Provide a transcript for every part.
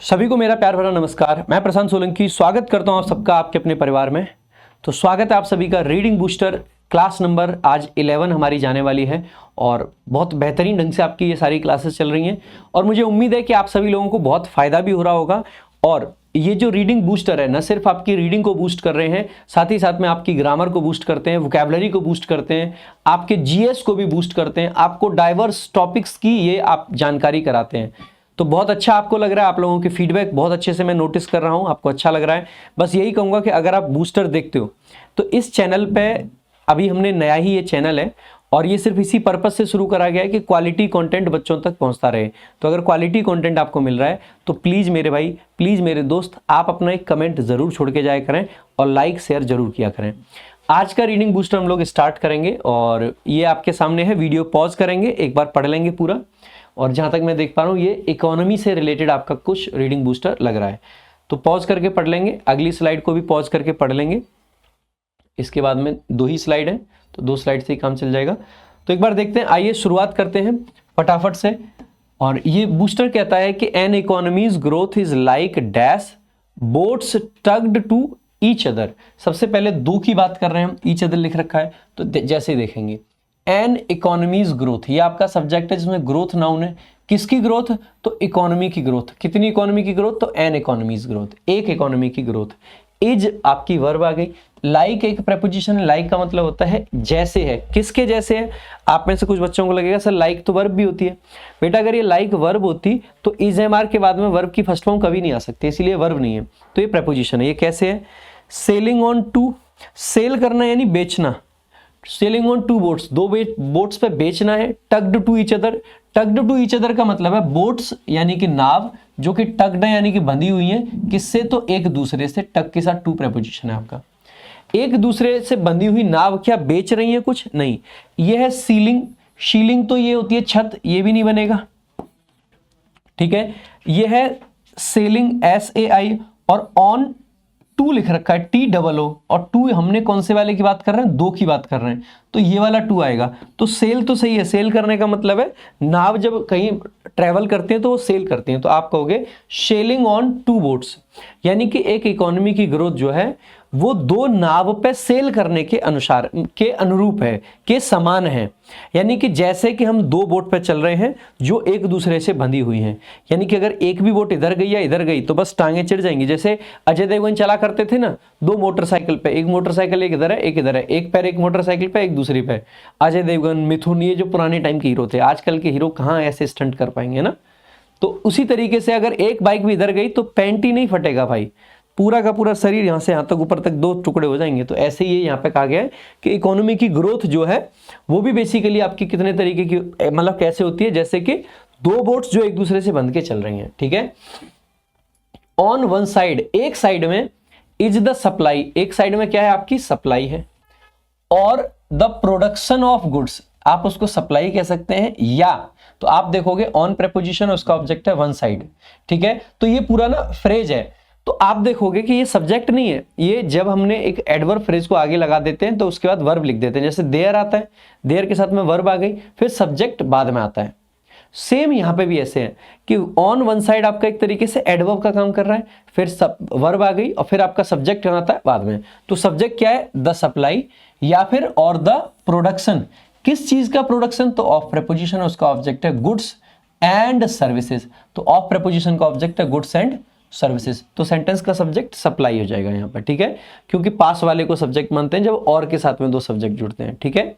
सभी को मेरा प्यार भरा नमस्कार। मैं प्रशांत सोलंकी स्वागत करता हूं आप सबका आपके अपने परिवार में। तो स्वागत है आप सभी का रीडिंग बूस्टर क्लास नंबर आज 11 हमारी जाने वाली है और बहुत बेहतरीन ढंग से आपकी ये सारी क्लासेस चल रही हैं और मुझे उम्मीद है कि आप सभी लोगों को बहुत फ़ायदा भी हो रहा होगा। और ये जो रीडिंग बूस्टर है न सिर्फ आपकी रीडिंग को बूस्ट कर रहे हैं, साथ ही साथ में आपकी ग्रामर को बूस्ट करते हैं, वोकैबुलरी को बूस्ट करते हैं, आपके जीएस को भी बूस्ट करते हैं, आपको डाइवर्स टॉपिक्स की ये आप जानकारी कराते हैं। तो बहुत अच्छा आपको लग रहा है, आप लोगों के फीडबैक बहुत अच्छे से मैं नोटिस कर रहा हूं, आपको अच्छा लग रहा है। बस यही कहूंगा कि अगर आप बूस्टर देखते हो तो इस चैनल पे अभी हमने नया ही ये चैनल है और ये सिर्फ इसी पर्पज से शुरू करा गया है कि क्वालिटी कंटेंट बच्चों तक पहुंचता रहे। तो अगर क्वालिटी कंटेंट आपको मिल रहा है तो प्लीज़ मेरे भाई, प्लीज़ मेरे दोस्त, आप अपना एक कमेंट ज़रूर छोड़ के जाया करें और लाइक शेयर जरूर किया करें। आज का रीडिंग बूस्टर हम लोग स्टार्ट करेंगे और ये आपके सामने है। वीडियो पॉज करेंगे, एक बार पढ़ लेंगे पूरा। और जहाँ तक मैं देख पा रहा हूँ ये इकोनॉमी से रिलेटेड आपका कुछ रीडिंग बूस्टर लग रहा है, तो पॉज करके पढ़ लेंगे। अगली स्लाइड को भी पॉज करके पढ़ लेंगे। इसके बाद में 2 ही स्लाइड है तो 2 स्लाइड से ही काम चल जाएगा। तो एक बार देखते हैं, आइए शुरुआत करते हैं फटाफट से। और ये बूस्टर कहता है कि an economy's growth is like dash boats tugged to each other. सबसे पहले 2 की बात कर रहे हैं हम, ईच अदर लिख रखा है तो जैसे ही देखेंगे एन इकोनॉमीज ग्रोथ, ये आपका सब्जेक्ट है जिसमें ग्रोथ नाउन है। किसकी ग्रोथ? तो इकोनॉमी की ग्रोथ। कितनी इकोनॉमी की ग्रोथ? तो एन इकोनॉमीज ग्रोथ, एक इकोनॉमी की ग्रोथ। इज आपकी वर्ब आ गई। लाइक एक प्रेपोजिशन, लाइक का मतलब होता है जैसे है। किसके जैसे है? आप में से कुछ बच्चों को लगेगा सर लाइक तो वर्ब भी होती है। बेटा अगर ये लाइक वर्ब होती तो इज एम आर के बाद में वर्ब की फर्स्ट फॉर्म कभी नहीं आ सकती, इसीलिए वर्ब नहीं है, तो ये प्रेपोजिशन है। ये कैसे है? सेलिंग ऑन टू, सेल करना यानी बेचना। सेलिंग ऑन 2 बोट्स, 2 बोट्स पे बेचना है। Tugged to each other, tugged to each other का मतलब है बोट्स यानी कि नाव जो कि टग्ड है यानी कि बंधी हुई है। किससे? तो एक दूसरे से। टग के साथ टू प्रेपोजिशन है आपका। एक दूसरे से बंधी हुई नाव क्या बेच रही है? कुछ नहीं। यह है सीलिंग। शीलिंग तो ये होती है छत, ये भी नहीं बनेगा, ठीक है। यह है सेलिंग, SAI। और ऑन टू लिख रखा है TOO, और टू हमने कौन से वाले की बात कर रहे हैं? 2 की बात कर रहे हैं, तो ये वाला 2 आएगा। तो सेल तो सही है, सेल करने का मतलब है नाव जब कहीं ट्रेवल करते हैं तो वो सेल करते हैं, तो आप कहोगे सेलिंग ऑन 2 बोट्स, यानी कि एक इकोनॉमी की ग्रोथ जो है वो 2 नाव पे सेल करने के अनुसार, के अनुरूप है, के समान है। यानी कि जैसे कि हम 2 बोट पे चल रहे हैं जो एक दूसरे से बंधी हुई हैं, यानी कि अगर एक भी बोट इधर गई या इधर गई तो बस टांगे चिढ़ जाएंगी। जैसे अजय देवगन चला करते थे ना 2 मोटरसाइकिल पे, एक मोटरसाइकिल एक इधर है एक इधर है, एक पैर एक मोटरसाइकिल पे एक दूसरी पे। अजय देवगन, मिथुन, ये जो पुराने टाइम के हीरो थे, आजकल के हीरो कहाँ ऐसे स्टंट कर पाएंगे ना। तो उसी तरीके से अगर एक बाइक भी इधर गई तो पैंट ही नहीं फटेगा भाई, पूरा का पूरा शरीर यहाँ से यहाँ तक ऊपर तक 2 टुकड़े हो जाएंगे। तो ऐसे ही यहाँ पे कहा गया है कि इकोनॉमी की ग्रोथ जो है वो भी बेसिकली आपकी कितने तरीके की, मतलब कैसे होती है, जैसे कि 2 बोट्स जो एक दूसरे से बंध के चल रही हैं, ठीक है। ऑन वन साइड, एक साइड में, इज द सप्लाई, एक साइड में क्या है आपकी सप्लाई है, और द प्रोडक्शन ऑफ गुड्स, आप उसको सप्लाई कह सकते हैं, या तो आप देखोगे ऑन प्रेपोजिशन उसका ऑब्जेक्ट है वन साइड, ठीक है। तो ये पूरा ना फ्रेज है, तो आप देखोगे कि ये सब्जेक्ट नहीं है, ये जब हमने एक एडवर्ब फ्रेज को आगे लगा देते हैं तो उसके बाद वर्ब लिख देते हैं। जैसे देयर आता है, देयर के साथ में वर्ब आ गई, फिर सब्जेक्ट बाद में आता है। सेम यहाँ पे भी ऐसे है कि ऑन वन साइड आपका एक तरीके से एडवर्ब का काम कर रहा है, फिर वर्ब आ गई और फिर आपका सब्जेक्ट आता है बाद में। तो सब्जेक्ट क्या है? द सप्लाई, या फिर और द प्रोडक्शन। किस चीज का प्रोडक्शन? तो ऑफ प्रेपोजिशन, उसका ऑब्जेक्ट है गुड्स एंड सर्विसेज। तो ऑफ प्रेपोजिशन का ऑब्जेक्ट है गुड्स एंड सर्विसेज, तो सेंटेंस का सब्जेक्ट सप्लाई हो जाएगा यहाँ पर, ठीक है, क्योंकि पास वाले को सब्जेक्ट मानते हैं जब और के साथ में 2 सब्जेक्ट जुड़ते हैं, ठीक है।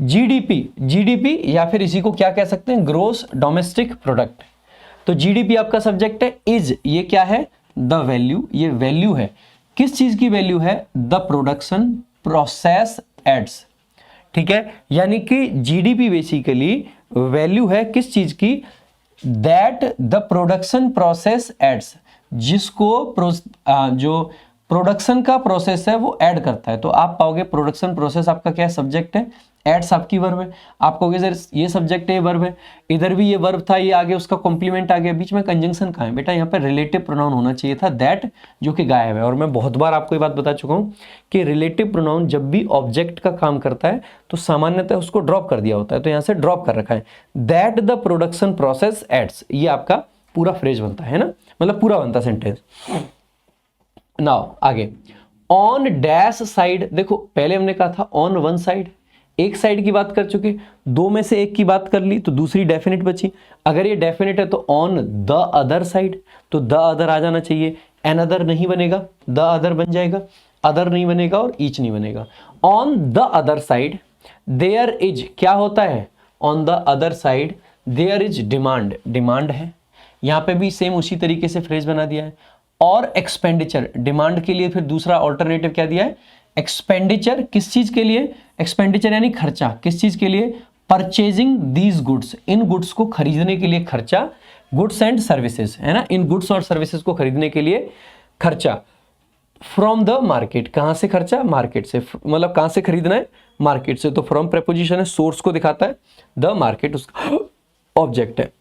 जीडीपी, जीडीपी या फिर इसी को क्या कह सकते हैं? Gross domestic product. तो जीडीपी आपका सब्जेक्ट है। इज, ये क्या है? द वैल्यू, ये वैल्यू है। किस चीज की वैल्यू है? द प्रोडक्शन प्रोसेस एड्स, ठीक है। यानी कि जीडीपी बेसिकली वैल्यू है किस चीज की? That the production process aids, जिसको जो प्रोडक्शन का प्रोसेस है वो ऐड करता है। तो आप पाओगे प्रोडक्शन प्रोसेस आपका क्या है? सब्जेक्ट है, एड्स आपकी वर्ब है। आप कहोगे सर ये सब्जेक्ट है ये वर्ब है, इधर भी ये वर्ब था, ये आगे उसका कॉम्प्लीमेंट आ गया, बीच में कंजंक्शन कहाँ है? बेटा यहाँ पे रिलेटिव प्रोनाउन होना चाहिए था, दैट, जो कि गायब है। और मैं बहुत बार आपको ये बात बता चुका हूँ कि रिलेटिव प्रोनाउन जब भी ऑब्जेक्ट का काम करता है तो सामान्यतः उसको ड्रॉप कर दिया होता है, तो यहाँ से ड्रॉप कर रखा है। That the production process aids, ये आपका पूरा फ्रेज बनता है ना, मतलब पूरा बनता सेंटेंस। नाउ आगे, ऑन डैश साइड, देखो पहले हमने कहा था ऑन वन साइड, एक साइड की बात कर चुके, दो में से एक की बात कर ली तो दूसरी डेफिनेट बची। अगर ये डेफिनेट है तो ऑन द अदर साइड, तो द अदर आ जाना चाहिए, एन अदर नहीं बनेगा, द अदर बन जाएगा, अदर नहीं बनेगा और ईच नहीं बनेगा। On the other side there is, क्या होता है, on the other side there is demand, demand है, यहां पे भी सेम उसी तरीके से फ्रेज बना दिया है। और एक्सपेंडिचर, डिमांड के लिए फिर दूसरा ऑल्टरनेटिव क्या दिया है, एक्सपेंडिचर, किस चीज के लिए, एक्सपेंडिचर यानी खर्चा, किस चीज के लिए, purchasing these goods, in goods को खरीदने के लिए खर्चा, गुड्स एंड सर्विसेज है ना, इन गुड्स और सर्विसेज को खरीदने के लिए खर्चा। फ्रॉम द मार्केट, कहां से खर्चा, मार्केट से, मतलब कहां से खरीदना है, मार्केट से, तो फ्रॉम प्रेपोजिशन है, सोर्स को दिखाता है, द मार्केट उसका ऑब्जेक्ट है।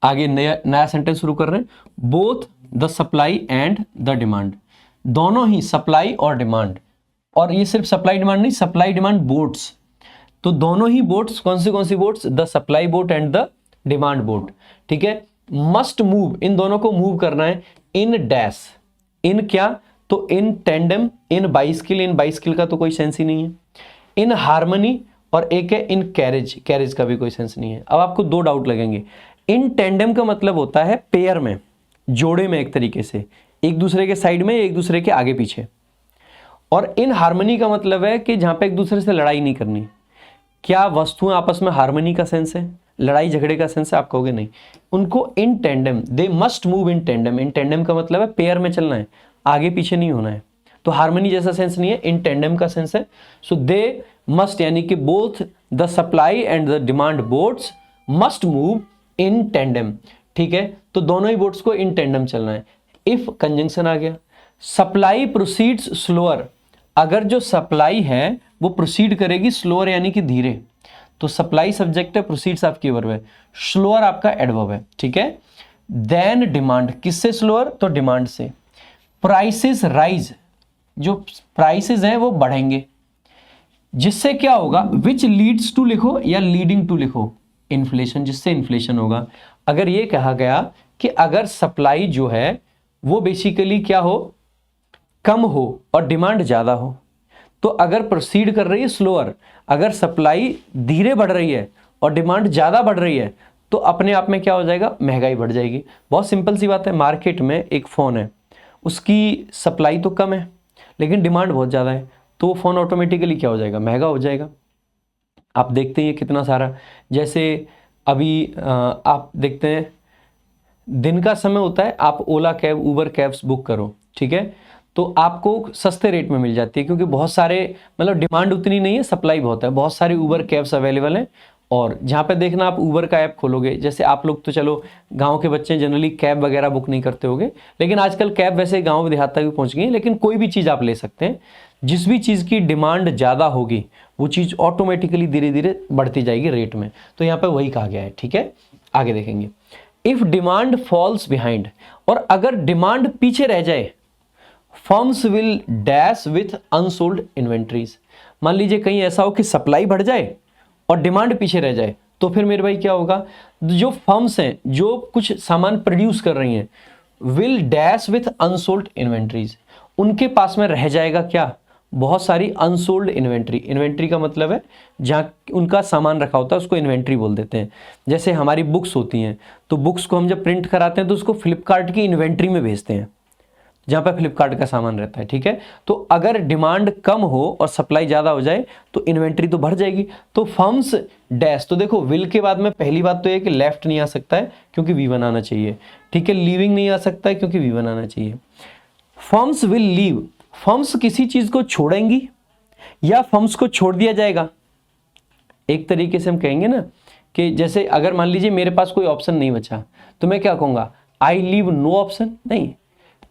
आगे नया सेंटेंस शुरू कर रहे हैं, both the supply and the demand, दोनों ही सप्लाई और डिमांड, और ये सिर्फ सप्लाई डिमांड नहीं, सप्लाई डिमांड बोट्स, तो दोनों ही बोट्स, कौन सी boats, the supply boat and the demand boat, ठीक है। मस्ट मूव, इन दोनों को मूव करना है, इन डैश, इन क्या, तो इन टेंडम, इन बाइसिकल, इन बाइसिकल का तो कोई सेंस ही नहीं है, इन हार्मनी, और एक है इन कैरेज, कैरेज का भी कोई सेंस नहीं है। अब आपको दो डाउट लगेंगे, इन टेंडम का मतलब होता है पेयर में, जोड़े में, एक तरीके से एक दूसरे के साइड में, एक दूसरे के आगे पीछे, और इन हार्मनी का मतलब है कि जहां पे एक दूसरे से लड़ाई नहीं करनी। क्या वस्तुएं आपस में हार्मनी का सेंस है, लड़ाई झगड़े का सेंस है, आप कहोगे नहीं। उनको in tandem, they must move in tandem, in tandem का मतलब है पेयर में चलना है, आगे पीछे नहीं होना है, तो हार्मनी जैसा सेंस नहीं है, इन टेंडम का सेंस है। सो दे मस्ट, यानी कि both the supply and the demand boats must move in tandem, ठीक है, तो दोनों ही बोट्स को इन टेंडम चलना है। इफ कंजंक्शन आ गया, सप्लाई प्रोसीड्स स्लोअर, अगर जो सप्लाई है वो प्रोसीड करेगी स्लोअर यानी कि धीरे, तो सप्लाई सब्जेक्ट है, प्रोसीड्स आपकी वर्ब है, स्लोअर आपका एडवर्ब है, ठीक है। देन डिमांड, किससे स्लोअर, तो डिमांड से। प्राइसेस राइज, जो प्राइसेस हैं वो बढ़ेंगे, जिससे क्या होगा, विच लीड्स टू लिखो या लीडिंग टू लिखो, इन्फ्लेशन, जिससे इन्फ्लेशन होगा। अगर ये कहा गया कि अगर सप्लाई जो है वो बेसिकली क्या हो, कम हो और डिमांड ज्यादा हो, तो अगर प्रोसीड कर रही है स्लोअर, अगर सप्लाई धीरे बढ़ रही है और डिमांड ज्यादा बढ़ रही है, तो अपने आप में क्या हो जाएगा, महंगाई बढ़ जाएगी। बहुत सिंपल सी बात है, मार्केट में एक फोन है, उसकी सप्लाई तो कम है लेकिन डिमांड बहुत ज्यादा है, तो वो फोन ऑटोमेटिकली क्या हो जाएगा, महंगा हो जाएगा। आप देखते हैं कितना सारा, जैसे अभी आप देखते हैं दिन का समय होता है, आप ओला कैब, उबर कैब्स बुक करो, ठीक है, तो आपको सस्ते रेट में मिल जाती है, क्योंकि बहुत सारे, मतलब डिमांड उतनी नहीं है, सप्लाई बहुत है, बहुत सारे उबर कैब्स अवेलेबल हैं। और जहाँ पे देखना, आप उबर का ऐप खोलोगे, जैसे आप लोग तो चलो गांव के बच्चे जनरली कैब वगैरह बुक नहीं करते होगे, लेकिन आजकल कैब वैसे गांव देहात तक भी पहुंच गई है, लेकिन कोई भी चीज़ आप ले सकते हैं, जिस भी चीज़ की डिमांड ज़्यादा होगी वो चीज़ ऑटोमेटिकली धीरे धीरे बढ़ती जाएगी रेट में, तो यहाँ पर वही कहा गया है, ठीक है। आगे देखेंगे, इफ डिमांड फॉल्स बिहाइंड, और अगर डिमांड पीछे रह जाए, firms will dash with unsold inventories. मान लीजिए कहीं ऐसा हो कि सप्लाई बढ़ जाए और डिमांड पीछे रह जाए, तो फिर मेरे भाई क्या होगा, जो फर्म्स हैं जो कुछ सामान प्रोड्यूस कर रही हैं, will dash with unsold inventories, उनके पास में रह जाएगा क्या, बहुत सारी अनसोल्ड इन्वेंट्री। इन्वेंट्री का मतलब है जहाँ उनका सामान रखा होता है उसको इन्वेंट्री बोल देते हैं। जैसे हमारी बुक्स होती हैं, तो बुक्स को हम जब प्रिंट कराते हैं तो उसको फ्लिपकार्ट की इन्वेंट्री में भेजते हैं, जहाँ पर फ्लिपकार्ट का सामान रहता है, ठीक है। तो अगर डिमांड कम हो और सप्लाई ज़्यादा हो जाए तो इन्वेंट्री तो बढ़ जाएगी, तो फर्म्स डैश, तो देखो विल के बाद में पहली बात तो ये कि लेफ्ट नहीं आ सकता है क्योंकि वी1 आना चाहिए, ठीक है, लीविंग नहीं आ सकता है क्योंकि वी1 आना चाहिए। फर्म्स विल लीव, फर्म्स किसी चीज़ को छोड़ेंगी या फर्म्स को छोड़ दिया जाएगा। एक तरीके से हम कहेंगे ना कि जैसे अगर मान लीजिए मेरे पास कोई ऑप्शन नहीं बचा, तो मैं क्या कहूँगा, आई लीव नो ऑप्शन, नहीं,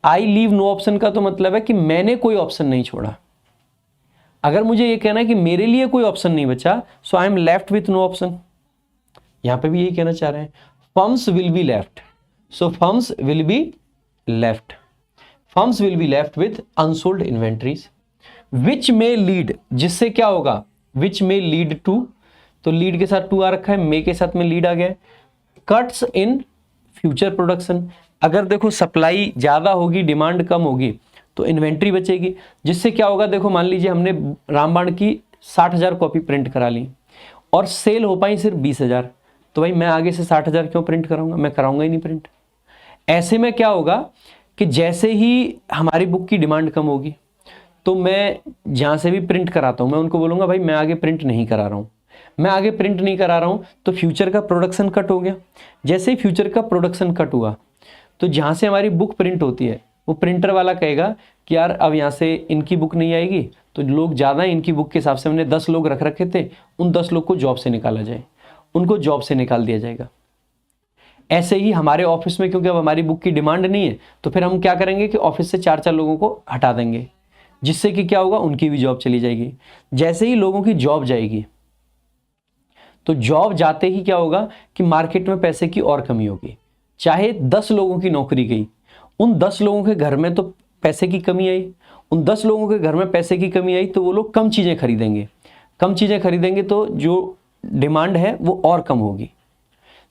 आई लीव नो ऑप्शन का तो मतलब है कि मैंने कोई ऑप्शन नहीं छोड़ा। अगर मुझे ये कहना है कि मेरे लिए कोई ऑप्शन नहीं बचा, so I am left with no option, यहां पे भी यही कहना चाह रहे हैं, firms will be left, so firms will be left, firms will be left with unsold inventories, which may lead, जिससे क्या होगा, विच मे लीड टू, तो लीड के साथ टू आ रखा है, मे के साथ में लीड आ गया है, कट्स इन फ्यूचर प्रोडक्शन, अगर देखो सप्लाई ज्यादा होगी डिमांड कम होगी तो इन्वेंट्री बचेगी, जिससे क्या होगा, देखो मान लीजिए हमने रामबाण की 60,000 कॉपी प्रिंट करा ली और सेल हो पाई सिर्फ 20,000, तो भाई मैं आगे से 60,000 क्यों प्रिंट कराऊंगा, मैं कराऊंगा ही नहीं प्रिंट। ऐसे में क्या होगा कि जैसे ही हमारी बुक की डिमांड कम होगी तो मैं जहाँ से भी प्रिंट कराता हूँ मैं उनको बोलूँगा भाई मैं आगे प्रिंट नहीं करा रहा हूँ, मैं आगे प्रिंट नहीं करा रहा हूँ, तो फ्यूचर का प्रोडक्शन कट हो गया। जैसे ही फ्यूचर का प्रोडक्शन कट हुआ तो जहाँ से हमारी बुक प्रिंट होती है वो प्रिंटर वाला कहेगा कि यार अब यहाँ से इनकी बुक नहीं आएगी, तो लोग ज़्यादा इनकी बुक के हिसाब से हमने 10 लोग रख रखे थे, उन 10 लोग को जॉब से निकाला जाए, उनको जॉब से निकाल दिया जाएगा। ऐसे ही हमारे ऑफिस में क्योंकि अब हमारी बुक की डिमांड नहीं है तो फिर हम क्या करेंगे कि ऑफिस से 4-4 लोगों को हटा देंगे, जिससे कि क्या होगा, उनकी भी जॉब चली जाएगी। जैसे ही लोगों की जॉब जाएगी तो जॉब जाते ही क्या होगा कि मार्केट में पैसे की और कमी होगी। चाहे 10 लोगों की नौकरी गई, उन 10 लोगों के घर में तो पैसे की कमी आई, उन 10 लोगों के घर में पैसे की कमी आई तो वो लोग कम चीज़ें खरीदेंगे, कम चीज़ें खरीदेंगे तो जो डिमांड है वो और कम होगी।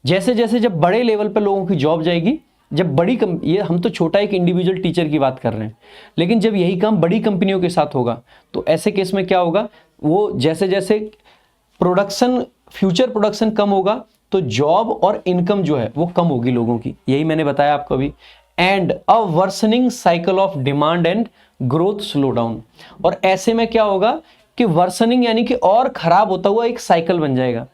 जैसे जैसे जब बड़े लेवल पर लोगों की जॉब जाएगी, जब ये हम तो छोटा एक इंडिविजुअल टीचर की बात कर रहे हैं, लेकिन जब यही काम बड़ी कंपनियों के साथ होगा तो ऐसे केस में क्या होगा, वो जैसे जैसे प्रोडक्शन फ्यूचर प्रोडक्शन कम होगा तो जॉब और इनकम जो है वो कम होगी लोगों की, यही मैंने बताया आपको अभी। And a worsening cycle of demand and growth slow down, और ऐसे में क्या होगा कि वर्सनिंग यानी कि और खराब होता हुआ एक साइकिल बन जाएगा।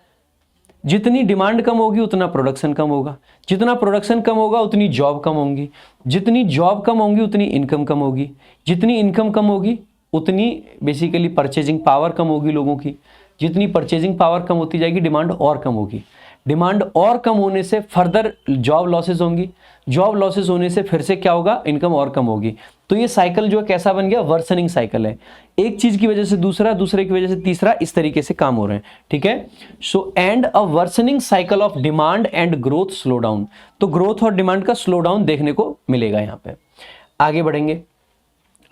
जितनी डिमांड कम होगी उतना प्रोडक्शन कम होगा, जितना प्रोडक्शन कम होगा उतनी जॉब कम होंगी, जितनी जॉब कम होंगी उतनी इनकम कम होगी, जितनी इनकम कम होगी उतनी बेसिकली परचेजिंग पावर कम होगी लोगों की, जितनी परचेजिंग पावर कम होती जाएगी डिमांड और कम होगी, डिमांड और कम होने से फर्दर जॉब लॉसेस होंगी, जॉब लॉसेस होने से फिर से क्या होगा, इनकम और कम होगी। तो ये साइकिल जो है कैसा बन गया, वर्सनिंग साइकिल है, एक चीज की वजह से दूसरा, दूसरे की वजह से तीसरा, इस तरीके से काम हो रहे हैं, ठीक है। So and a worsening cycle of demand and growth slow down, तो ग्रोथ और डिमांड का स्लो डाउन देखने को मिलेगा। यहाँ पे आगे बढ़ेंगे।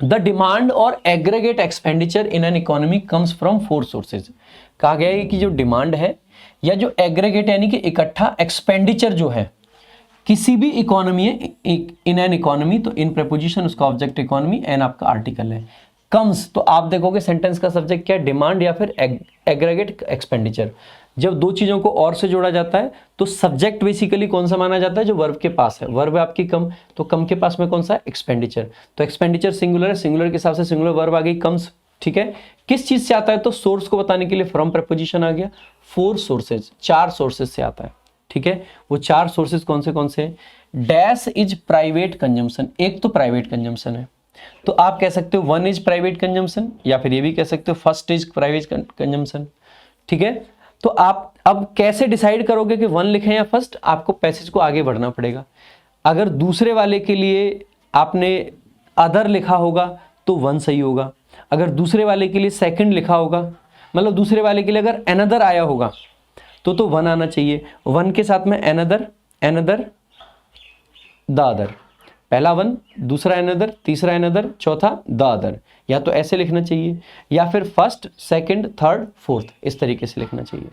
द डिमांड और aggregate expenditure in an economy comes from 4 sources. कहा गया है कि जो डिमांड है या जो एग्रीगेट यानी कि इकट्ठा एक्सपेंडिचर जो है किसी भी इकोनॉमी है, इन एन इकोनॉमी, तो इन प्रेपोजिशन उसका ऑब्जेक्ट इकोनॉमी, एन आपका आर्टिकल है, कम्स तो आप देखोगे सेंटेंस का सब्जेक्ट क्या है, डिमांड या फिर एग्रीगेट एक्सपेंडिचर। जब दो चीजों को और से जोड़ा जाता है तो सब्जेक्ट बेसिकली कौन सा माना जाता है, जो वर्ब के पास है, वर्ब है आपकी कम, तो कम के पास में कौन सा है, एक्सपेंडिचर। तो एक्सपेंडिचर सिंगुलर है, सिंगुलर के हिसाब से सिंगुलर वर्ब आ गई कम्स, ठीक है। किस चीज से आता है, तो सोर्स को बताने के लिए फ्रॉम प्रेपोजिशन आ गया। 4 सोर्सेज, 4 सोर्सेज से आता है, ठीक है। वो 4 सोर्सेज कौन से हैं, डैश इज प्राइवेट कंजम्पशन, एक तो प्राइवेट कंजम्पशन है, तो आप कह सकते हो 1 इज प्राइवेट कंजम्पशन, या फिर ये भी कह सकते हो फर्स्ट इज प्राइवेट कंजम्पशन, ठीक है। तो आप अब कैसे डिसाइड करोगे कि 1 लिखें या फर्स्ट, आपको पैसेज को आगे बढ़ना पड़ेगा। अगर दूसरे वाले के लिए आपने अदर लिखा होगा तो 1 सही होगा, अगर दूसरे वाले के लिए सेकंड लिखा होगा, मतलब दूसरे वाले के लिए अगर अनदर आया होगा तो 1 आना चाहिए। 1 के साथ में अनदर, अनदर, द अदर, पहला 1, दूसरा अनदर, तीसरा अनदर, चौथा द अदर, या तो ऐसे लिखना चाहिए या फिर फर्स्ट, सेकंड, थर्ड, फोर्थ, इस तरीके से लिखना चाहिए।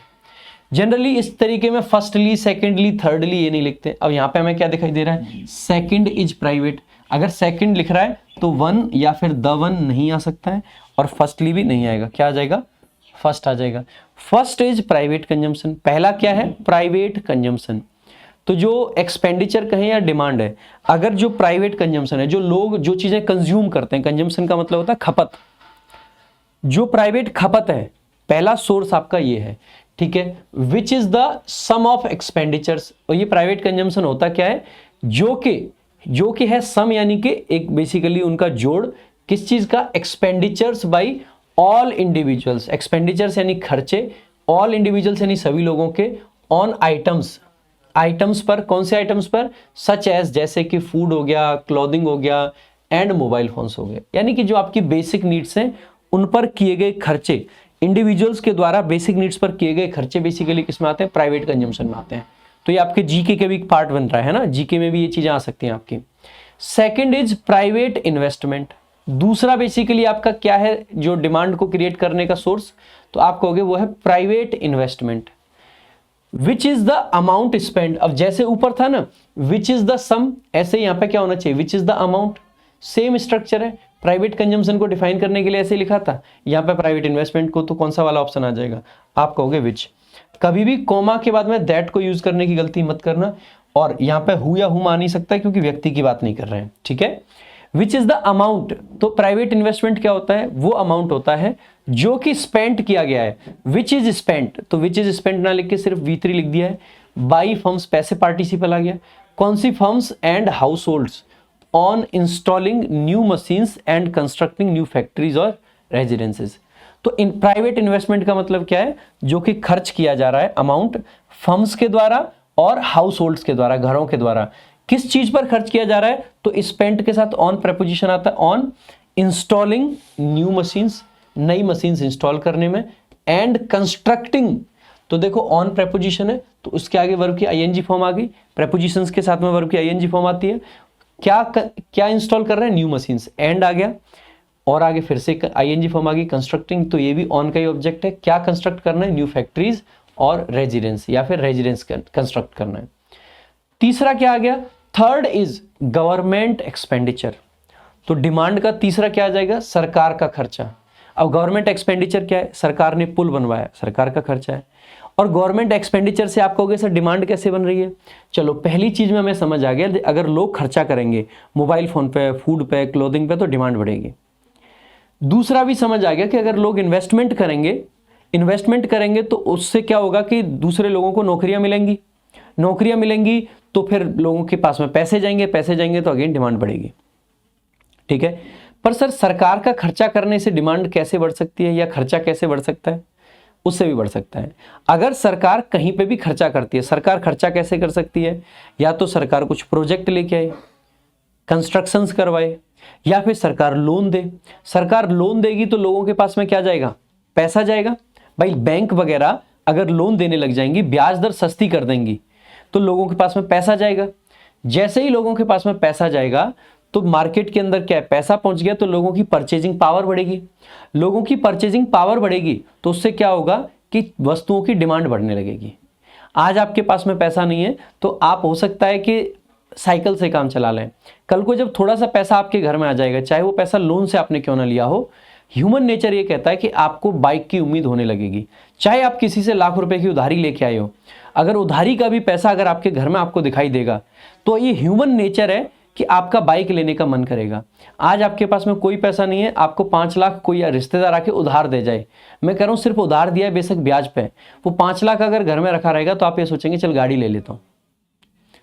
जनरली इस तरीके में फर्स्टली, सेकंडली, थर्डली ये नहीं लिखते। अब यहाँ पे हमें क्या दिखाई दे रहा है, सेकंड इज प्राइवेट, अगर सेकंड लिख रहा है तो 1 या फिर द 1 नहीं आ सकता है, और फर्स्टली भी नहीं आएगा, क्या आ जाएगा, फर्स्ट आ जाएगा। फर्स्ट इज प्राइवेट कंजम्पशन, पहला क्या है, प्राइवेट कंजम्पशन। तो जो एक्सपेंडिचर कहें या डिमांड है, अगर जो प्राइवेट कंजम्पशन है, जो लोग जो चीजें कंज्यूम करते हैं, कंजम्पशन का मतलब होता है खपत, जो प्राइवेट खपत है, पहला सोर्स आपका ये है, ठीक है। Which is the sum of expenditures, और ये प्राइवेट कंजम्पशन होता क्या है, जो कि है सम, यानी कि एक बेसिकली उनका जोड़, किस चीज का, expenditures by all individuals, expenditures यानी खर्चे, ऑल इंडिविजुअल्स यानी सभी लोगों के, ऑन आइटम्स, आइटम्स पर, कौन से आइटम्स पर, सच एज जैसे कि फूड हो गया, क्लॉथिंग हो गया, एंड मोबाइल फोन्स हो गए, यानी कि जो आपकी बेसिक नीड्स हैं उन पर किए गए खर्चे, इंडिविजुअल्स के द्वारा बेसिक नीड्स पर किए गए खर्चे बेसिकली किस में आते हैं, प्राइवेट कंजम्पशन में आते हैं। तो ये आपके जीके के भी एक पार्ट बन रहा है ना, जीके में भी ये चीजें आ सकती हैं आपकी। सेकंड इज प्राइवेट इन्वेस्टमेंट, दूसरा बेसिकली आपका क्या है जो डिमांड को क्रिएट करने का सोर्स, तो आप कहोगे वो है private investment. Which is the amount spend, अब जैसे ऊपर था ना विच इज द सम, ऐसे यहां पे क्या होना चाहिए, विच is the amount, same structure है। प्राइवेट कंजम्पशन को डिफाइन करने के लिए ऐसे लिखा था, यहां पे प्राइवेट इन्वेस्टमेंट को, तो कौन सा वाला ऑप्शन आ जाएगा, आप कहोगे विच। कभी भी कॉमा के बाद में दैट को यूज करने की गलती मत करना, और यहां पे हु या हुम आ नहीं सकता क्योंकि व्यक्ति की बात नहीं कर रहे हैं, ठीक है। विच इज द अमाउंट, तो प्राइवेट इन्वेस्टमेंट क्या होता है, वो अमाउंट होता है जो कि स्पेंड किया गया है। विच इज स्पेंट, तो विच इज स्पेंट ना लिख के सिर्फ V3 लिख दिया है। बाई फर्म्स, पैसे पार्टिसिपल आ गया। कौन सी firms and households on installing new machines and constructing new factories और रेजिडेंसेस। तो इन प्राइवेट इन्वेस्टमेंट का मतलब क्या है, जो कि खर्च किया जा रहा है अमाउंट फर्म्स के द्वारा और हाउस होल्ड्स के द्वारा, घरों के द्वारा। किस चीज पर खर्च किया जा रहा है, तो स्पेंट के साथ ऑन प्रेपोजिशन आता है, ऑन इंस्टॉलिंग न्यू मशीन्स, नई मशीन्स इंस्टॉल करने में, एंड कंस्ट्रक्टिंग, तो देखो ऑन प्रेपोजिशन है तो उसके आगे वर्ब की आईएनजी फॉर्म आ गई, प्रेपोजिशंस के साथ में वर्ब की आईएनजी फॉर्म आती है। क्या इंस्टॉल कर रहे हैं, न्यू मशीन्स, एंड आ गया और आगे फिर से आईएनजी फॉर्म आ गई, कंस्ट्रक्टिंग, तो ये भी ऑन का ही ऑब्जेक्ट है। क्या कंस्ट्रक्ट करना है, न्यू फैक्ट्रीज और रेजिडेंस, या फिर रेजिडेंस कंस्ट्रक्ट करना है। तीसरा क्या आ गया, थर्ड इज गवर्नमेंट एक्सपेंडिचर, तो डिमांड का तीसरा क्या आ जाएगा, सरकार का खर्चा। अब गवर्नमेंट एक्सपेंडिचर क्या है, सरकार ने पुल बनवाया, सरकार का खर्चा है। और गवर्नमेंट एक्सपेंडिचर से आप कहोगे सर डिमांड कैसे बन रही है, चलो पहली चीज में हमें समझ आ गया, अगर लोग खर्चा करेंगे मोबाइल फोन पे, फूड पे, क्लोथिंग पे, तो डिमांड बढ़ेगी। दूसरा भी समझ आ गया कि अगर लोग इन्वेस्टमेंट करेंगे तो उससे क्या होगा कि दूसरे लोगों को नौकरियां मिलेंगी, तो फिर लोगों के पास में पैसे जाएंगे तो अगेन डिमांड बढ़ेगी, ठीक है। पर सर सरकार का खर्चा करने से डिमांड कैसे बढ़ सकती है, या खर्चा कैसे बढ़ सकता है, उससे भी बढ़ सकता है। अगर सरकार कहीं पे भी खर्चा करती है, सरकार खर्चा कैसे कर सकती है, या तो सरकार कुछ प्रोजेक्ट लेके आए, कंस्ट्रक्शंस करवाए, या फिर सरकार लोन दे। सरकार लोन देगी तो लोगों के पास में क्या जाएगा, पैसा जाएगा। भाई बैंक वगैरह अगर लोन देने लग जाएंगी, ब्याज दर सस्ती कर देंगी, तो लोगों के पास में पैसा जाएगा। जैसे ही लोगों के पास में पैसा जाएगा तो मार्केट के अंदर क्या है, पैसा पहुंच गया तो लोगों की परचेजिंग पावर बढ़ेगी। लोगों की परचेजिंग पावर बढ़ेगी तो उससे क्या होगा कि वस्तुओं की डिमांड बढ़ने लगेगी। आज आपके पास में पैसा नहीं है तो आप हो सकता है कि साइकिल से काम चला लें, कल को जब थोड़ा सा पैसा आपके घर में आ जाएगा, चाहे वो पैसा लोन से आपने क्यों ना लिया हो, ह्यूमन नेचर ये कहता है कि आपको बाइक की उम्मीद होने लगेगी। चाहे आप किसी से लाख रुपए की उधारी लेके आए हो, अगर उधारी का भी पैसा अगर आपके घर में आपको दिखाई देगा तो ये ह्यूमन नेचर है कि आपका बाइक लेने का मन करेगा। आज आपके पास में कोई पैसा नहीं है, आपको 5 लाख कोई रिश्तेदार आके उधार दे जाए, मैं कह रहा हूं सिर्फ उधार दिया है बेशक ब्याज पे, वो 5 लाख अगर घर में रखा रहेगा तो आप ये सोचेंगे चल गाड़ी ले लेता हूं।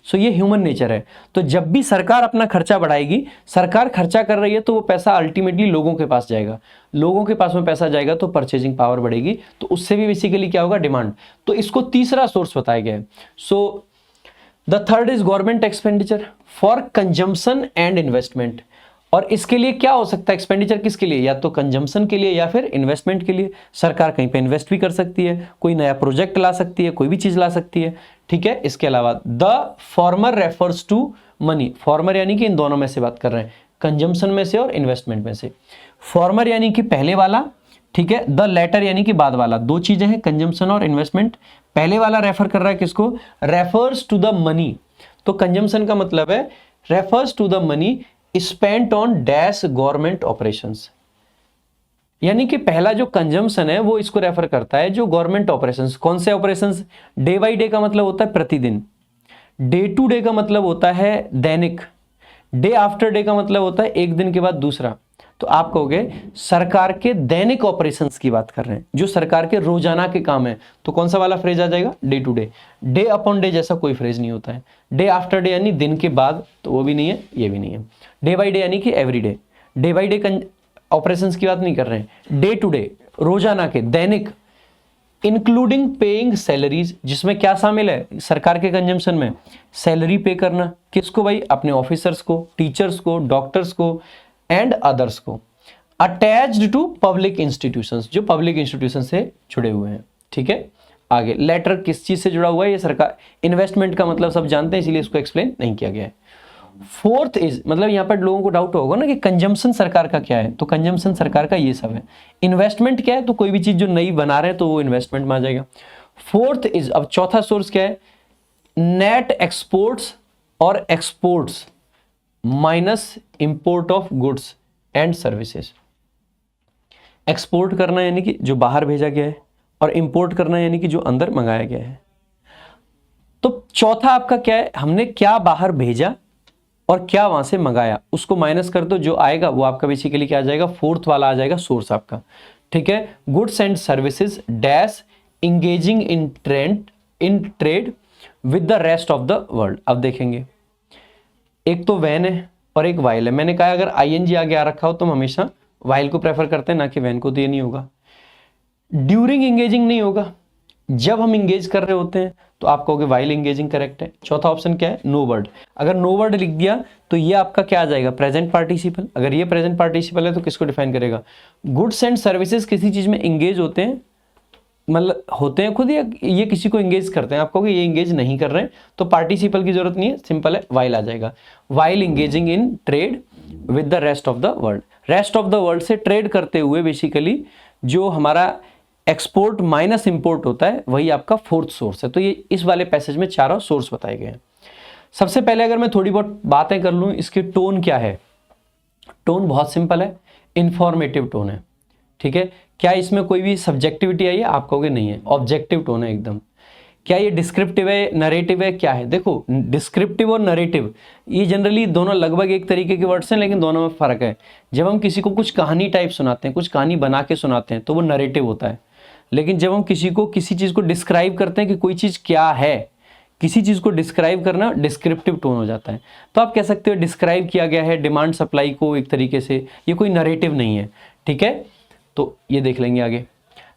सो ये ह्यूमन नेचर है। तो जब भी सरकार अपना खर्चा बढ़ाएगी, सरकार खर्चा कर रही है तो वो पैसा अल्टीमेटली लोगों के पास जाएगा, लोगों के पास में पैसा जाएगा तो परचेजिंग पावर बढ़ेगी, तो उससे भी बेसिकली क्या होगा, डिमांड। तो इसको तीसरा सोर्स बताया गया है। So the third is government expenditure for consumption and investment. और इसके लिए क्या हो सकता है, एक्सपेंडिचर किसके लिए, या तो कंजम्पशन के लिए या फिर इन्वेस्टमेंट के लिए। सरकार कहीं पे इन्वेस्ट भी कर सकती है, कोई नया प्रोजेक्ट ला सकती है, कोई भी चीज ला सकती है, ठीक है। इसके अलावा the former refers to money, former यानी कि इन दोनों में से बात कर रहे हैं, कंजम्पशन में से और इन्वेस्टमेंट में से। फॉर्मर यानी कि पहले वाला, ठीक है, द लेटर यानी कि बाद वाला, दो चीजें हैं कंजम्पशन और इन्वेस्टमेंट। पहले वाला रेफर कर रहा है किसको, रेफर्स टू द मनी, तो कंजम्पशन का मतलब है refers to the money spent on dash government operations, यानी कि पहला जो कंजम्पशन है वो इसको रेफर करता है जो गवर्नमेंट ऑपरेशंस। कौन से ऑपरेशंस, डे बाय डे का मतलब होता है प्रतिदिन, डे टू डे का मतलब होता है दैनिक, डे आफ्टर डे का मतलब होता है एक दिन के बाद दूसरा। तो आप कहोगे सरकार के दैनिक ऑपरेशंस की बात कर रहे हैं, जो सरकार के रोजाना के काम है, तो कौन सा वाला फ्रेज आ जाएगा, day to day. Day upon day जैसा कोई फ्रेज नहीं होता है, डे आफ्टर डे यानी दिन के बाद, तो वो भी नहीं है, ये भी नहीं है। डे बाय डे यानी कि every day, day by day operations की बात नहीं कर रहे हैं, डे टू डे, रोजाना के, दैनिक, इंक्लूडिंग पेइंग सैलरीज, जिसमें क्या शामिल है सरकार के कंजम्पशन में, सैलरी पे करना, किसको भाई, अपने ऑफिसर्स को, टीचर्स को, डॉक्टर्स को एंड अदर्स को, अटैच्ड टू पब्लिक इंस्टीट्यूशंस, जो पब्लिक इंस्टीट्यूशन से जुड़े हुए हैं, ठीक है। आगे लेटर किस चीज से जुड़ा हुआ है, ये सरकार, इन्वेस्टमेंट का मतलब सब जानते हैं इसीलिए इसको एक्सप्लेन नहीं किया गया है। फोर्थ इज, मतलब यहां पर लोगों को डाउट होगा ना कि कंजम्पशन सरकार का क्या है, तो कंजम्पशन सरकार का ये सब है। इन्वेस्टमेंट क्या है, तो कोई भी चीज जो नई बना रहे हैं तो वो इन्वेस्टमेंट में आ जाएगा। फोर्थ इज, अब चौथा सोर्स क्या है, नेट एक्सपोर्ट्स और exports minus import of goods and services. Export करना यानी कि जो बाहर भेजा गया है, और इंपोर्ट करना यानी कि जो अंदर मंगाया गया है। तो चौथा आपका क्या है, हमने क्या बाहर भेजा और क्या वहां से मंगाया, उसको माइनस कर दो, जो आएगा वो आपका बेसिकली क्या आ जाएगा, फोर्थ वाला आ जाएगा सोर्स आपका। ठीक है, goods and services dash engaging in trade with the rest of the world. अब देखेंगे, एक तो वैन है और एक वाइल है। मैंने कहा अगर आईएनजी आगे आ रखा हो तो हम हमेशा वाइल को प्रेफर करते हैं, ना कि वैन को। तो ये नहीं होगा, ड्यूरिंग इंगेजिंग नहीं होगा, जब हम इंगेज कर रहे होते हैं तो आप कहोगे वाइल इंगेजिंग करेक्ट है। चौथा ऑप्शन क्या है, नो वर्ड। अगर नो वर्ड लिख दिया तो ये आपका क्या आ जाएगा, प्रेजेंट पार्टिसिपल। अगर ये प्रेजेंट पार्टिसिपल है तो किसको डिफाइन करेगा, गुड्स एंड सर्विसेज किसी चीज में इंगेज होते हैं, मतलब होते हैं खुद, या ये किसी को इंगेज करते हैं। आप कहोगे ये इंगेज नहीं कर रहे हैं तो पार्टिसिपल की जरूरत नहीं है, सिंपल है, वाइल आ जाएगा। While engaging in trade with the rest of the world. Rest of the world से ट्रेड करते हुए बेसिकली जो हमारा एक्सपोर्ट माइनस इंपोर्ट होता है वही आपका फोर्थ सोर्स है। तो ये इस वाले पैसेज में चारों सोर्स बताए गए हैं। सबसे पहले अगर मैं थोड़ी बहुत बातें कर लूँ, इसकी टोन क्या है। टोन बहुत सिंपल है, इंफॉर्मेटिव टोन है। ठीक है, क्या इसमें कोई भी सब्जेक्टिविटी आई है, आप कहोगे नहीं है, ऑब्जेक्टिव टोन है एकदम। क्या ये डिस्क्रिप्टिव है, नरेटिव है, क्या है। देखो डिस्क्रिप्टिव और नरेटिव ये जनरली दोनों लगभग एक तरीके के वर्ड्स हैं, लेकिन दोनों में फर्क है। जब हम किसी को कुछ कहानी टाइप सुनाते हैं, कुछ कहानी बना के सुनाते हैं तो वो नरेटिव होता है। लेकिन जब हम किसी को किसी चीज को डिस्क्राइब करते हैं कि कोई चीज क्या है, किसी चीज को डिस्क्राइब करना डिस्क्रिप्टिव टोन हो जाता है। तो आप कह सकते हो डिस्क्राइब किया गया है डिमांड सप्लाई को एक तरीके से, ये कोई नरेटिव नहीं है। ठीक है, तो ये देख लेंगे आगे।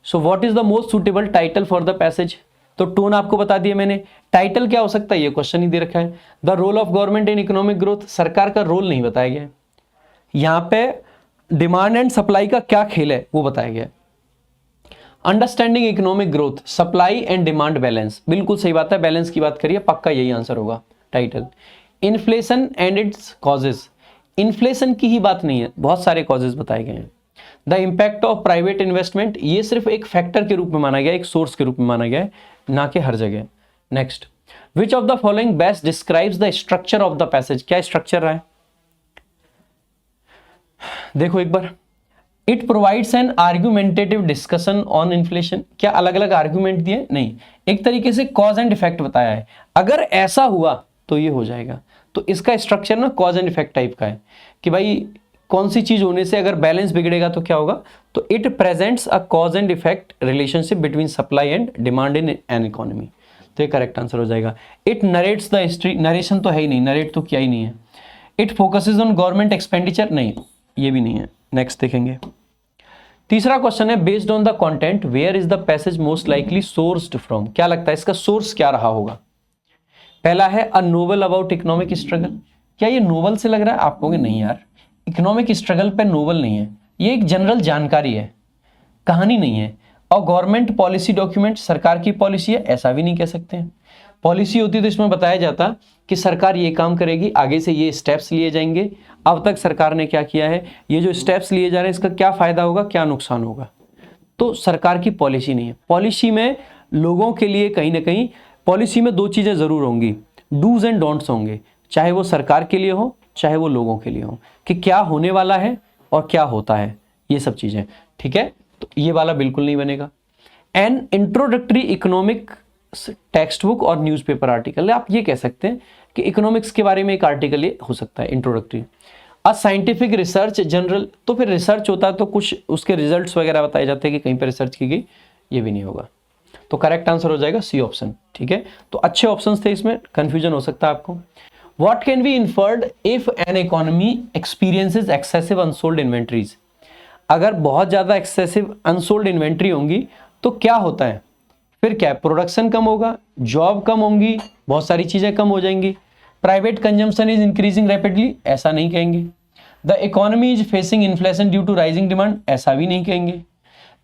So what is the most suitable title for the passage. तो टोन आपको बता दिया मैंने। टाइटल क्या हो सकता है, ये क्वेश्चन ही दे रखा है। The role of government in economic growth, सरकार का रोल नहीं बताया गया। यहां पे डिमांड एंड सप्लाई का क्या खेल है वो बताया गया। Understanding economic growth, supply and demand balance, बिल्कुल सही बात है, बैलेंस की बात करिए, पक्का यही आंसर होगा title. Inflation and its causes, inflation की ही बात नहीं है, बहुत सारे कॉजेज बताए गए हैं। The impact of private investment, ये सिर्फ एक फैक्टर के रूप में माना गया, एक सोर्स के रूप में माना गया है, ना कि हर जगह। Next, which of the following best describes the structure of the passage, क्या स्ट्रक्चर रहा है देखो एक बार। It provides an argumentative discussion on inflation, क्या अलग अलग आर्ग्यूमेंट दिए, नहीं, एक तरीके से कॉज एंड इफेक्ट बताया है। अगर ऐसा हुआ तो ये हो जाएगा। तो इसका स्ट्रक्चर ना कॉज एंड इफेक्ट टाइप का है कि भाई कौन सी चीज होने से अगर बैलेंस बिगड़ेगा तो क्या होगा। तो it presents a cause and effect relationship between supply and demand in an economy, तो ये करेक्ट आंसर हो जाएगा। It narrates the history, narration तो है ही नहीं, नरेट तो क्या ही नहीं है। It focuses on government expenditure, नहीं, ये भी नहीं है। नेक्स्ट देखेंगे, तीसरा क्वेश्चन है, based on the content where is the passage most likely sourced from, क्या लगता है इसका सोर्स क्या रहा होगा। पहला है अ नोवेल अबाउट इकोनॉमिक स्ट्रगल, क्या ये नोवेल से लग रहा है, आप कहोगे नहीं यार, इकोनॉमिक स्ट्रगल पे नोवेल नहीं है, ये एक जनरल जानकारी है, कहानी नहीं है। और गवर्नमेंट पॉलिसी डॉक्यूमेंट, सरकार की पॉलिसी है, ऐसा भी नहीं कह सकते हैं। पॉलिसी होती तो इसमें बताया जाता कि सरकार ये काम करेगी, आगे से ये स्टेप्स लिए जाएंगे, अब तक सरकार ने क्या किया है, ये जो स्टेप्स लिए जा रहे हैं इसका क्या फायदा होगा, क्या नुकसान होगा। तो सरकार की पॉलिसी नहीं है। पॉलिसी में लोगों के लिए कहीं ना कहीं, पॉलिसी में दो चीजें जरूर होंगी, डूज एंड डोंट्स होंगे, चाहे वो सरकार के लिए हो चाहे वो लोगों के लिए हो, कि क्या होने वाला है और क्या होता है, ये सब चीजें। ठीक है, तो ये वाला बिल्कुल नहीं बनेगा। N introductory economic text book और न्यूज़पेपर आर्टिकल, आप ये कह सकते हैं कि इकोनॉमिक्स के बारे में एक आर्टिकल ये हो सकता है introductory. A scientific research general, तो फिर रिसर्च होता है तो कुछ उसके रिजल्ट्स वगैरह बताए जाते हैं कि कहीं पर रिसर्च की गई, ये भी नहीं होगा। तो करेक्ट आंसर हो जाएगा सी ऑप्शन। ठीक है, तो अच्छे ऑप्शंस थे, इसमें कंफ्यूजन हो सकता है आपको। What can be inferred if an economy experiences excessive unsold inventories? अगर बहुत ज्यादा एक्सेसिव अनसोल्ड इन्वेंट्री होंगी तो क्या होता है, फिर क्या है, प्रोडक्शन कम होगा, जॉब कम होंगी, बहुत सारी चीजें कम हो जाएंगी। Private consumption is increasing rapidly, ऐसा नहीं कहेंगे। The economy is facing inflation due to rising demand, ऐसा भी नहीं कहेंगे।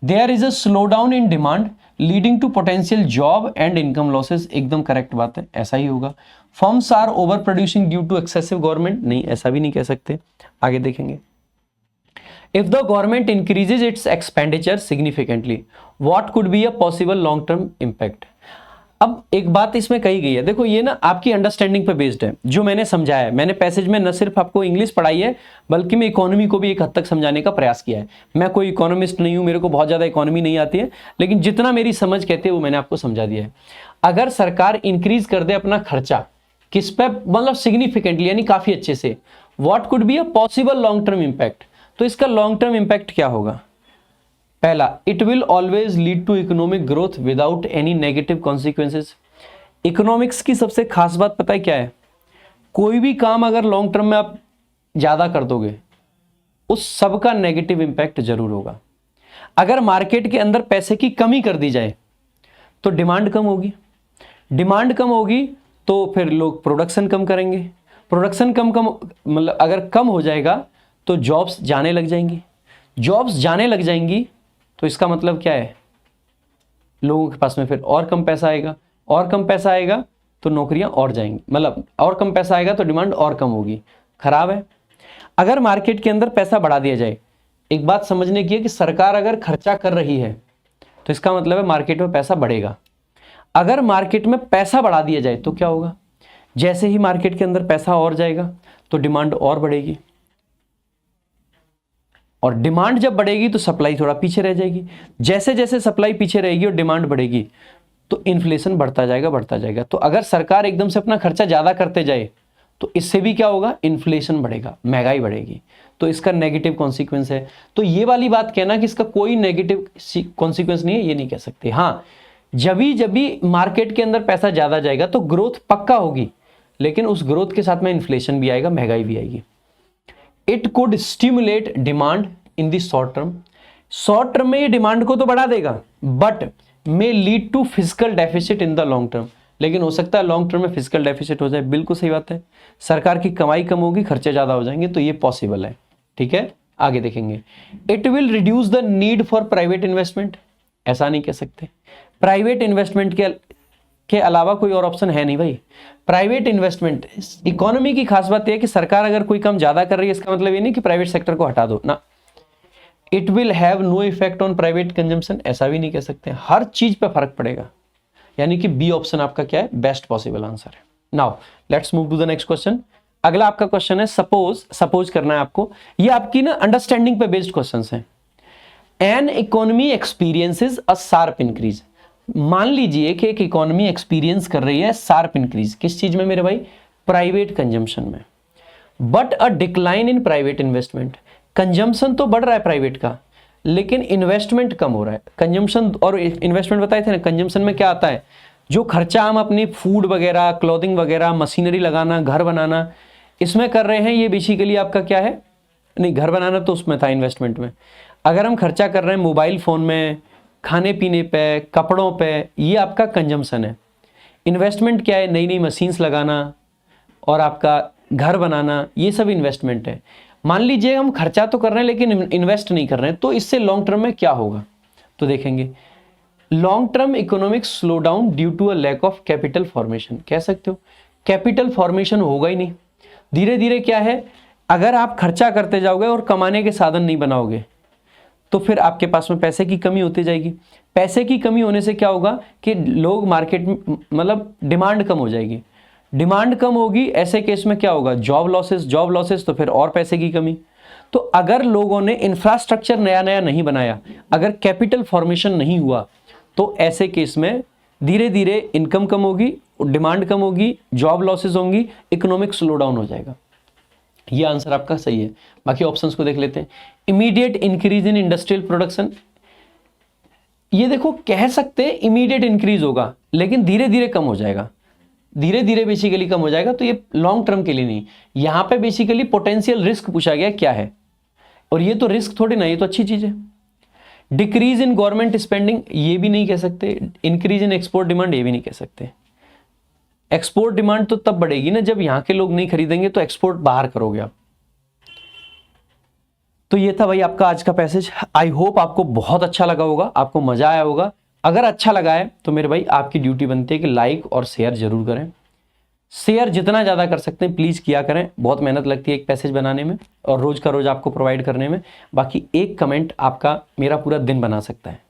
There is a slowdown in demand leading to potential job and income losses, एकदम करेक्ट बात है, ऐसा ही होगा। Firms are overproducing due to excessive government, नहीं, ऐसा भी नहीं कह सकते। आगे देखेंगे, if the government increases its expenditure significantly what could be a possible long term impact. अब एक बात इसमें कही गई है, देखो ये ना आपकी अंडरस्टैंडिंग पे बेस्ड है, जो मैंने समझाया है। मैंने पैसेज में न सिर्फ आपको इंग्लिश पढ़ाई है बल्कि मैं इकोनॉमी को भी एक हद तक समझाने का प्रयास किया है। मैं कोई इकोनॉमिस्ट नहीं हूं, मेरे को बहुत ज्यादा इकोनॉमी नहीं आती है, लेकिन जितना मेरी समझ कहती है वो मैंने आपको समझा दिया है। अगर सरकार इंक्रीज कर दे अपना खर्चा किस पे, मतलब सिग्निफिकेंटली यानी काफी अच्छे से, what could be a possible long term impact, तो इसका लॉन्ग टर्म इंपैक्ट क्या होगा। पहला, it will always lead to economic growth without any negative consequences. Economics की सबसे खास बात पता है क्या है, कोई भी काम अगर लॉन्ग टर्म में आप ज्यादा कर दोगे उस सब का नेगेटिव इंपैक्ट जरूर होगा। अगर मार्केट के अंदर पैसे की कमी कर दी जाए तो डिमांड कम होगी, डिमांड कम होगी तो फिर लोग प्रोडक्शन कम करेंगे, प्रोडक्शन कम मतलब अगर कम हो जाएगा तो जॉब्स जाने लग जाएंगी, जॉब्स जाने लग जाएंगी तो इसका मतलब क्या है, लोगों के पास में फिर और कम पैसा आएगा, और कम पैसा आएगा तो नौकरियां और जाएंगी, मतलब और कम पैसा आएगा तो डिमांड और कम होगी, खराब है। अगर मार्केट के अंदर पैसा बढ़ा दिया जाए, एक बात समझने की है कि सरकार अगर खर्चा कर रही है तो इसका मतलब है मार्केट में पैसा बढ़ेगा। अगर मार्केट में पैसा बढ़ा दिया जाए तो क्या होगा, जैसे ही मार्केट के अंदर पैसा और जाएगा तो डिमांड और बढ़ेगी, और डिमांड जब बढ़ेगी तो सप्लाई थोड़ा पीछे रह जाएगी, जैसे जैसे सप्लाई पीछे रहेगी और डिमांड बढ़ेगी तो इन्फ्लेशन बढ़ता जाएगा बढ़ता जाएगा। तो अगर सरकार एकदम से अपना खर्चा ज्यादा करते जाए तो इससे भी क्या होगा, इन्फ्लेशन बढ़ेगा, महंगाई बढ़ेगी, तो इसका नेगेटिव कॉन्सिक्वेंस है। तो ये वाली बात कहना कि इसका कोई नेगेटिव कॉन्सिक्वेंस नहीं है, ये नहीं कह सकते। हाँ, जब भी मार्केट के अंदर पैसा ज्यादा जाएगा तो ग्रोथ पक्का होगी, लेकिन उस ग्रोथ के साथ में इन्फ्लेशन भी आएगा, महंगाई भी आएगी। It could stimulate demand in the short term, short term में ये डिमांड को तो बढ़ा देगा, but may lead to physical deficit in the long term, लेकिन हो सकता है लॉन्ग टर्म में फिजिकल डेफिसिट हो जाए। बिल्कुल सही बात है, सरकार की कमाई कम होगी, खर्चे ज्यादा हो जाएंगे, तो ये पॉसिबल है। ठीक है, आगे देखेंगे। It will reduce the need for private investment, ऐसा नहीं कह सकते। प्राइवेट इन्वेस्टमेंट के अलावा कोई और ऑप्शन है नहीं भाई। प्राइवेट इन्वेस्टमेंट, इकोनॉमी की खास बात यह है कि सरकार अगर कोई काम ज्यादा कर रही है इसका मतलब ये नहीं कि प्राइवेट सेक्टर को हटा दो ना। It will have no effect on private consumption, ऐसा भी नहीं कह सकते। हर चीज पे फर्क पड़ेगा, यानी कि बी ऑप्शन आपका क्या है, बेस्ट पॉसिबल आंसर है। Now let's move to the next question. अगला आपका क्वेश्चन है, सपोज करना है आपको, ये आपकी ना अंडरस्टैंडिंग पे बेस्ड क्वेश्चंस हैं। An economy experiences a sharp increase, मान लीजिए कि एक इकोनॉमी एक्सपीरियंस कर रही है शार्प इंक्रीज, किस चीज में मेरे भाई, प्राइवेट कंजम्पशन में, but a decline in private investment, consumption तो बढ़ रहा है प्राइवेट का लेकिन इन्वेस्टमेंट कम हो रहा है। कंजम्पशन और इन्वेस्टमेंट बताए थे ना, कंजम्पशन में क्या आता है, जो खर्चा हम अपनी फूड वगैरह, क्लॉथिंग वगैरह, मशीनरी लगाना, घर बनाना, इसमें कर रहे हैं, ये बेसिकली आपका क्या है, नहीं घर बनाना तो उसमें था इन्वेस्टमेंट में। अगर हम खर्चा कर रहे हैं मोबाइल फोन में, खाने पीने पे, कपड़ों पे, ये आपका कंजम्पशन है। इन्वेस्टमेंट क्या है, नई नई मशीन्स लगाना और आपका घर बनाना, ये सब इन्वेस्टमेंट है। मान लीजिए हम खर्चा तो कर रहे हैं लेकिन इन्वेस्ट नहीं कर रहे हैं, तो इससे लॉन्ग टर्म में क्या होगा, तो देखेंगे long term economic slowdown due to a lack of capital formation, कह सकते हो कैपिटल फॉर्मेशन होगा ही नहीं। धीरे धीरे क्या है, अगर आप खर्चा करते जाओगे और कमाने के साधन नहीं बनाओगे तो फिर आपके पास में पैसे की कमी होती जाएगी। पैसे की कमी होने से क्या होगा कि लोग मार्केट में, मतलब डिमांड कम हो जाएगी, डिमांड कम होगी, ऐसे केस में क्या होगा, जॉब लॉसेस, तो फिर और पैसे की कमी। तो अगर लोगों ने इंफ्रास्ट्रक्चर नया नया नहीं बनाया, अगर कैपिटल फॉर्मेशन नहीं हुआ, तो ऐसे केस में धीरे धीरे इनकम कम होगी, डिमांड कम होगी, जॉब लॉसेस होंगी, इकोनॉमिक स्लो डाउन हो जाएगा। ये आंसर आपका सही है। बाकी ऑप्शंस को देख लेते हैं। Immediate increase in industrial production, ये देखो कह सकते हैं इमीडिएट इंक्रीज होगा लेकिन धीरे धीरे कम हो जाएगा, धीरे धीरे बेसिकली कम हो जाएगा, तो ये लॉन्ग टर्म के लिए नहीं। यहां पे बेसिकली पोटेंशियल रिस्क पूछा गया क्या है, और ये तो रिस्क थोड़ी ना, ये तो अच्छी चीज है। डिक्रीज इन गवर्नमेंट स्पेंडिंग, ये भी नहीं कह सकते। इंक्रीज इन एक्सपोर्ट डिमांड, ये भी नहीं कह सकते। एक्सपोर्ट डिमांड तो तब बढ़ेगी ना जब यहां के लोग नहीं खरीदेंगे, तो एक्सपोर्ट बाहर करोगे आप। तो ये था भाई आपका आज का पैसेज। आई होप आपको बहुत अच्छा लगा होगा, आपको मजा आया होगा। अगर अच्छा लगा है तो मेरे भाई आपकी ड्यूटी बनती है कि लाइक और शेयर जरूर करें। शेयर जितना ज़्यादा कर सकते हैं प्लीज़ किया करें, बहुत मेहनत लगती है एक पैसेज बनाने में और रोज़ का रोज़ आपको प्रोवाइड करने में। बाकी एक कमेंट आपका मेरा पूरा दिन बना सकता है।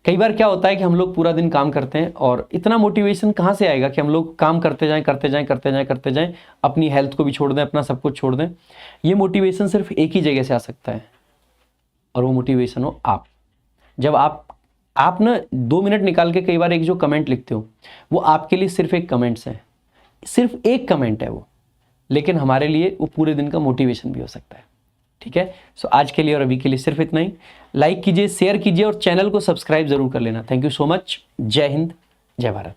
कई बार क्या होता है कि हम लोग पूरा दिन काम करते हैं और इतना मोटिवेशन कहाँ से आएगा कि हम लोग काम करते जाएं करते जाएं करते जाएं करते जाएं, अपनी हेल्थ को भी छोड़ दें, अपना सब कुछ छोड़ दें। ये मोटिवेशन सिर्फ एक ही जगह से आ सकता है और वो मोटिवेशन हो आप। जब आप ना 2 मिनट निकाल के कई बार एक जो कमेंट लिखते हो वो आपके लिए सिर्फ एक कमेंट्स है, सिर्फ एक कमेंट है वो, लेकिन हमारे लिए वो पूरे दिन का मोटिवेशन भी हो सकता है। ठीक है, सो आज के लिए और अभी के लिए सिर्फ इतना ही। लाइक कीजिए, शेयर कीजिए और चैनल को सब्सक्राइब जरूर कर लेना। Thank you so much. जय हिंद, जय भारत।